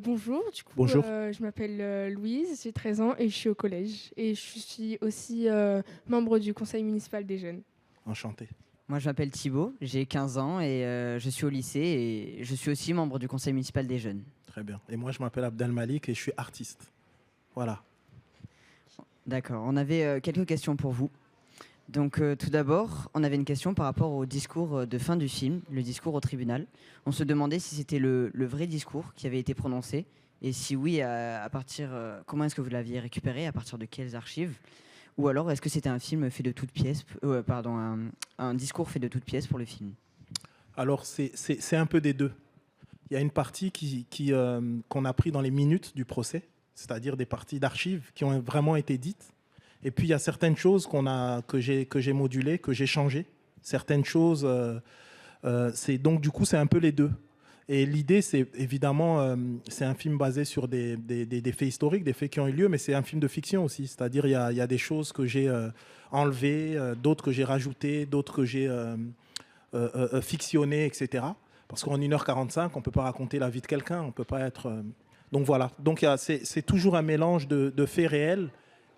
Bonjour, du coup, Bonjour, je m'appelle Louise, j'ai 13 ans et je suis au collège. Et je suis aussi membre du conseil municipal des jeunes. enchanté. Moi, je m'appelle Thibaut, j'ai 15 ans et je suis au lycée et je suis aussi membre du conseil municipal des jeunes. Très bien. Et moi, je m'appelle Abdel Malik et je suis artiste. Voilà. D'accord, on avait quelques questions pour vous. Donc tout d'abord, on avait une question par rapport au discours de fin du film, le discours au tribunal. On se demandait si c'était le vrai discours qui avait été prononcé et si oui, à partir, comment est-ce que vous l'aviez récupéré, à partir de quelles archives? Ou alors est-ce que c'était un film fait de toutes pièces, pardon, un discours fait de toutes pièces pour le film? Alors, c'est un peu des deux. Il y a une partie qu'on a pris dans les minutes du procès, c'est-à-dire des parties d'archives qui ont vraiment été dites. Et puis, il y a certaines choses que j'ai modulées, que j'ai changées. Certaines choses, donc du coup, c'est un peu les deux. Et l'idée, c'est évidemment, c'est un film basé sur des faits historiques, des faits qui ont eu lieu, mais c'est un film de fiction aussi. C'est-à-dire, il y a des choses que j'ai enlevées, d'autres que j'ai rajoutées, d'autres que j'ai fictionnées, etc. Parce qu'en 1h45, on ne peut pas raconter la vie de quelqu'un, on peut pas être... Donc voilà, donc c'est toujours un mélange de faits réels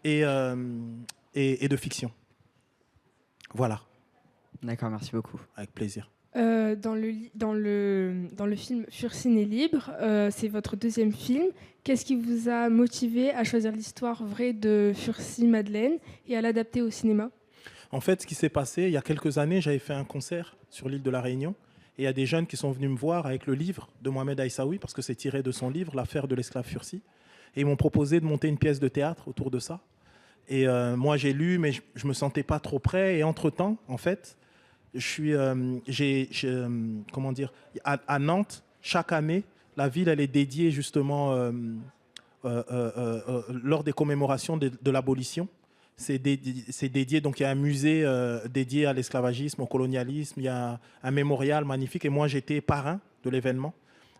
et, euh, et de fiction. Voilà, D'accord, merci beaucoup. avec plaisir. Dans le film Furcine est libre, c'est votre deuxième film. Qu'est-ce qui vous a motivé à choisir l'histoire vraie de Furcy Madeleine et à l'adapter au cinéma? En fait, ce qui s'est passé, il y a quelques années, j'avais fait un concert sur l'île de la Réunion. Et il y a des jeunes qui sont venus me voir avec le livre de Mohamed Aïssaoui, parce que c'est tiré de son livre, L'affaire de l'esclave Furcy. Et ils m'ont proposé de monter une pièce de théâtre autour de ça. Et moi, j'ai lu, mais je ne me sentais pas trop prêt. Et entre-temps, en fait, comment dire, à Nantes, chaque année, la ville, elle est dédiée justement, lors des commémorations de l'abolition. C'est dédié, donc il y a un musée dédié à l'esclavagisme, au colonialisme, il y a un mémorial magnifique. Et moi, j'étais parrain de l'événement.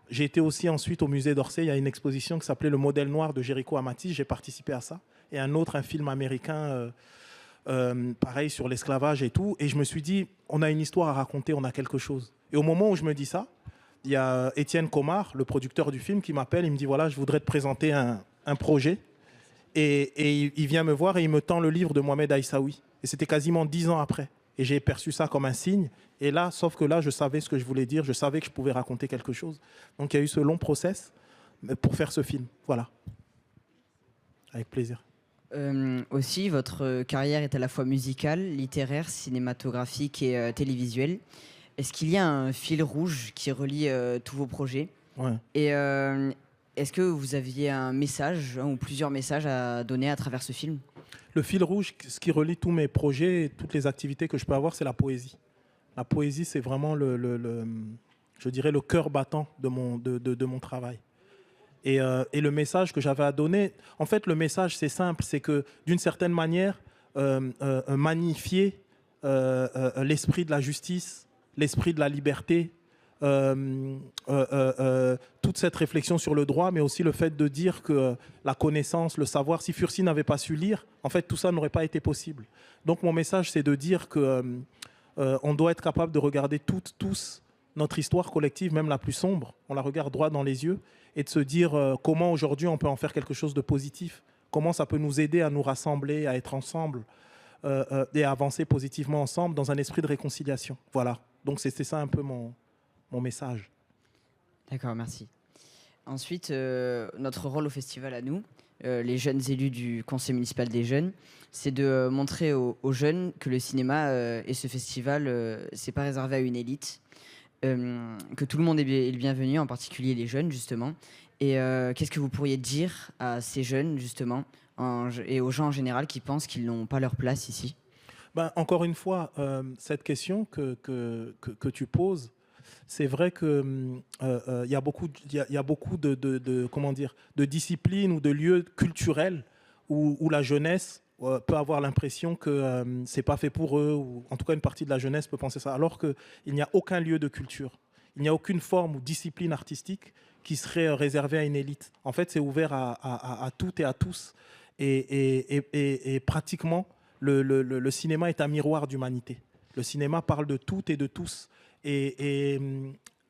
J'ai été aussi ensuite au musée d'Orsay, il y a une exposition qui s'appelait Le modèle noir de Jéricho Amati, j'ai participé à ça. Et un film américain, pareil, sur l'esclavage et tout. Et je me suis dit, on a une histoire à raconter, on a quelque chose. Et au moment où je me dis ça, il y a Étienne Comard, le producteur du film, qui m'appelle, il me dit, voilà, je voudrais te présenter un projet. Et il vient me voir et il me tend le livre de Mohamed Aïssaoui. Et c'était quasiment 10 ans après. Et j'ai perçu ça comme un signe. Et là, sauf que là, je savais ce que je voulais dire, je savais que je pouvais raconter quelque chose. Donc il y a eu ce long process pour faire ce film. Voilà. Avec plaisir. Aussi, votre carrière est à la fois musicale, littéraire, cinématographique et télévisuelle. Est-ce qu'il y a un fil rouge qui relie tous vos projets? Ouais. Et est-ce que vous aviez un message ou plusieurs messages à donner à travers ce film? Le fil rouge, ce qui relie tous mes projets, toutes les activités que je peux avoir, c'est la poésie. La poésie, c'est vraiment je dirais, le cœur battant de mon travail. Et le message que j'avais à donner, en fait, le message, c'est simple, c'est que d'une certaine manière, magnifier l'esprit de la justice, l'esprit de la liberté, toute cette réflexion sur le droit, mais aussi le fait de dire que la connaissance, le savoir, si Furcy n'avait pas su lire, en fait, tout ça n'aurait pas été possible. Donc mon message, c'est de dire que on doit être capable de regarder tous notre histoire collective, même la plus sombre, on la regarde droit dans les yeux, et de se dire comment aujourd'hui on peut en faire quelque chose de positif, comment ça peut nous aider à nous rassembler, à être ensemble et à avancer positivement ensemble dans un esprit de réconciliation. Voilà, donc c'était ça un peu mon message. D'accord, merci. Ensuite, notre rôle au festival à nous, les jeunes élus du conseil municipal des jeunes, c'est de montrer aux jeunes que le cinéma et ce festival, c'est pas réservé à une élite, que tout le monde est le bienvenu, en particulier les jeunes justement. Et qu'est-ce que vous pourriez dire à ces jeunes justement et aux gens en général qui pensent qu'ils n'ont pas leur place ici? Ben, encore une fois, cette question que tu poses, c'est vrai que il y a beaucoup, il y a beaucoup comment dire, de disciplines ou de lieux culturels où la jeunesse peut avoir l'impression que c'est pas fait pour eux, ou en tout cas une partie de la jeunesse peut penser ça, alors qu'il n'y a aucun lieu de culture, il n'y a aucune forme ou discipline artistique qui serait réservée à une élite. En fait, c'est ouvert à toutes et à tous, et pratiquement le cinéma est un miroir d'humanité. Le cinéma parle de toutes et de tous. Et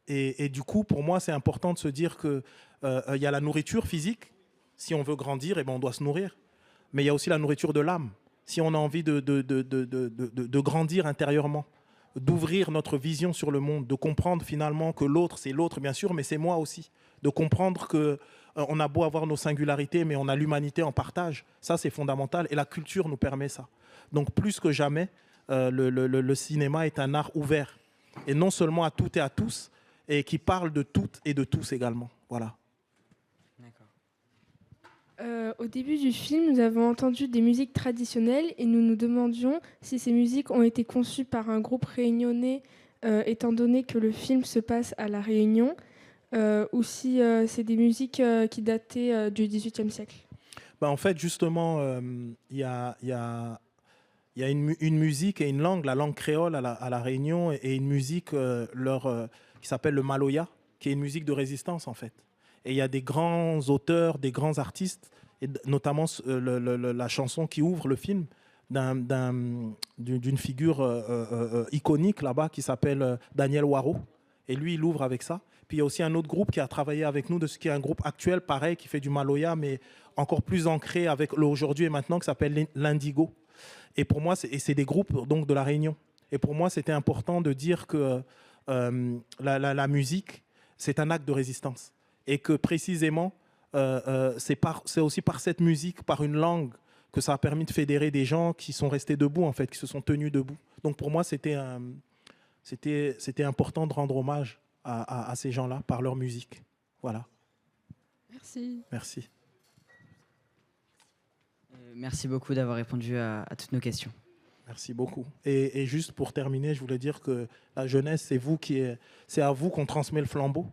Et du coup, pour moi, c'est important de se dire qu'il y a la nourriture physique. Si on veut grandir, eh ben, on doit se nourrir. Mais il y a aussi la nourriture de l'âme. Si on a envie de grandir intérieurement, d'ouvrir notre vision sur le monde, de comprendre finalement que l'autre, c'est l'autre, bien sûr, mais c'est moi aussi. De comprendre que on a beau avoir nos singularités, mais on a l'humanité en partage. Ça, c'est fondamental. Et la culture nous permet ça. Donc, plus que jamais, le cinéma est un art ouvert. Et non seulement à toutes et à tous, et qui parle de toutes et de tous également. Voilà. Au début du film, nous avons entendu des musiques traditionnelles et nous nous demandions si ces musiques ont été conçues par un groupe réunionnais, étant donné que le film se passe à La Réunion, ou si c'est des musiques qui dataient du XVIIIe siècle. Ben, en fait, justement, il y a une musique et une langue, la langue créole à la Réunion, et une musique qui s'appelle le maloya, qui est une musique de résistance, en fait. Et il y a des grands auteurs, des grands artistes, et notamment la chanson qui ouvre le film d'une figure iconique là-bas qui s'appelle Daniel Waro. Et lui, il ouvre avec ça. Puis il y a aussi un autre groupe qui a travaillé avec nous, qui est un groupe actuel, pareil, qui fait du maloya, mais encore plus ancré avec l'aujourd'hui et maintenant, qui s'appelle l'Indigo. Et pour moi, c'est des groupes donc, de La Réunion. Et pour moi, c'était important de dire que la musique, c'est un acte de résistance. Et que précisément, c'est aussi par cette musique, par une langue, que ça a permis de fédérer des gens qui sont restés debout, en fait, qui se sont tenus debout. Donc pour moi, c'était important de rendre hommage à ces gens-là par leur musique. Voilà. Merci. Merci. Merci beaucoup d'avoir répondu à toutes nos questions. Merci beaucoup. Et juste pour terminer, je voulais dire que la jeunesse, c'est à vous qu'on transmet le flambeau.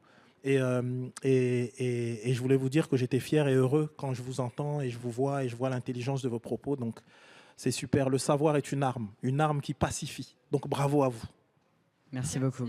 Et je voulais vous dire que j'étais fier et heureux quand je vous entends et je vous vois et je vois l'intelligence de vos propos. Donc, c'est super. Le savoir est une arme qui pacifie. Donc, bravo à vous. Merci beaucoup.